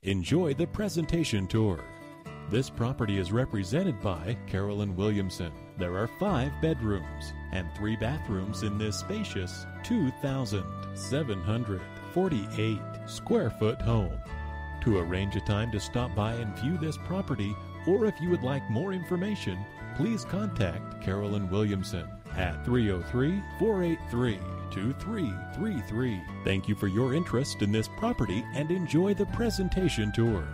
Enjoy the presentation tour. This property is represented by Carolyn Williamson. There are 5 bedrooms and 3 bathrooms in this spacious 2,748 square foot home. To arrange a time to stop by and view this property, or if you would like more information, please contact Carolyn Williamson at 303-483-2333. Thank you for your interest in this property and enjoy the presentation tour.